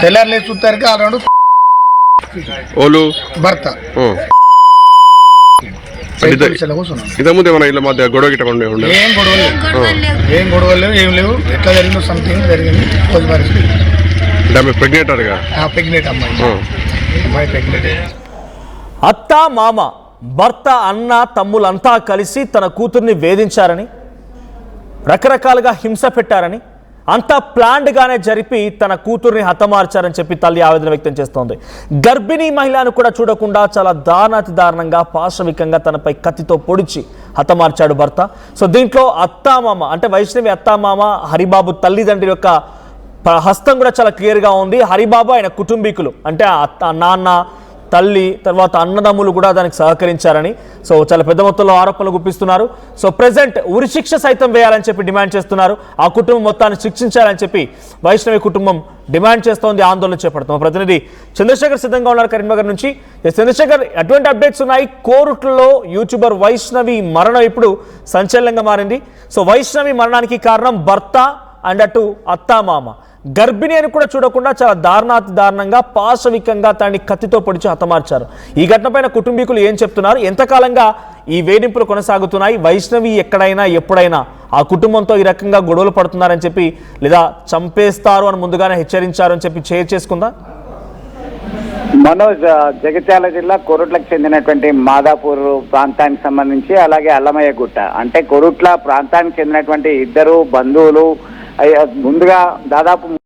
తెల్లారులే చూస్తారు ఆడు ఓలు భర్త ఇంతకుముందు ఏమైనా ఇళ్ళ మధ్య గొడవ గిట్ట ఉండే ఏం గొడవలు లేవు ఏం లేవు ఎట్లా జరిగిందో సంథింగ్ జరిగింది ప్రెగ్నెంట్ ప్రెగ్నెంట్ అమ్మాయి ప్రెగ్నెంట్. అత్త మామ భర్త అన్న తమ్ములంతా కలిసి తన కూతుర్ని వేధించారని రకరకాలుగా హింస పెట్టారని అంతా ప్లాన్డ్గానే జరిపి తన కూతుర్ని హతమార్చారని చెప్పి తల్లి ఆవేదన వ్యక్తం చేస్తోంది. గర్భిణీ మహిళను కూడా చూడకుండా చాలా దారుణాతి దారుణంగా పాశవికంగా తనపై కత్తితో పొడిచి హతమార్చాడు భర్త. సో దీంట్లో అత్తామామ అంటే వైష్ణవి అత్తామామ హరిబాబు తల్లిదండ్రుల యొక్క హస్తం కూడా చాలా క్లియర్గా ఉంది. హరిబాబు ఆయన కుటుంబీకులు అంటే నాన్న తల్లి తర్వాత అన్నదమ్ములు కూడా దానికి సహకరించారని సో చాలా పెద్ద మొత్తంలో ఆరోపణలు గుప్పిస్తున్నారు. సో ప్రెసెంట్ ఉరిశిక్ష సైతం వేయాలని చెప్పి డిమాండ్ చేస్తున్నారు. ఆ కుటుంబం మొత్తాన్ని శిక్షించాలని చెప్పి వైష్ణవి కుటుంబం డిమాండ్ చేస్తోంది, ఆందోళన చేపడుతుంది. ప్రతినిధి చంద్రశేఖర్ సిద్ధంగా ఉన్నారు కరీంనగర్ నుంచి. చంద్రశేఖర్, ఎటువంటి అప్డేట్స్ ఉన్నాయి? కోరుట్లలో యూట్యూబర్ వైష్ణవి మరణం ఇప్పుడు సంచలనంగా మారింది. సో వైష్ణవి మరణానికి కారణం భర్త అండ్ అటు అత్తామామ గర్భిణి అని కూడా చూడకుండా చాలా దారుణాతి దారుణంగా పాశవికంగా తనని కత్తితో పొడిచి హతమార్చారు. ఈ ఘటనపైన కుటుంబీకులు ఏం చెప్తున్నారు? ఎంతకాలంగా ఈ వేధింపులు కొనసాగుతున్నాయి? వైష్ణవి ఎక్కడైనా ఎప్పుడైనా ఆ కుటుంబంతో ఈ రకంగా గొడవలు పడుతున్నారని చెప్పి లేదా చంపేస్తారు అని ముందుగానే హెచ్చరించారు అని చెప్పి షేర్ చేసుకుందా? మనోజ్, జగిత్యాల జిల్లా కోరుట్లకు చెందినటువంటి మాదాపూర్ ప్రాంతానికి సంబంధించి అలాగే అల్లమయ్య గుట్ట అంటే కోరుట్ల ప్రాంతానికి చెందినటువంటి ఇద్దరు బంధువులు ముందుగా దాదాపు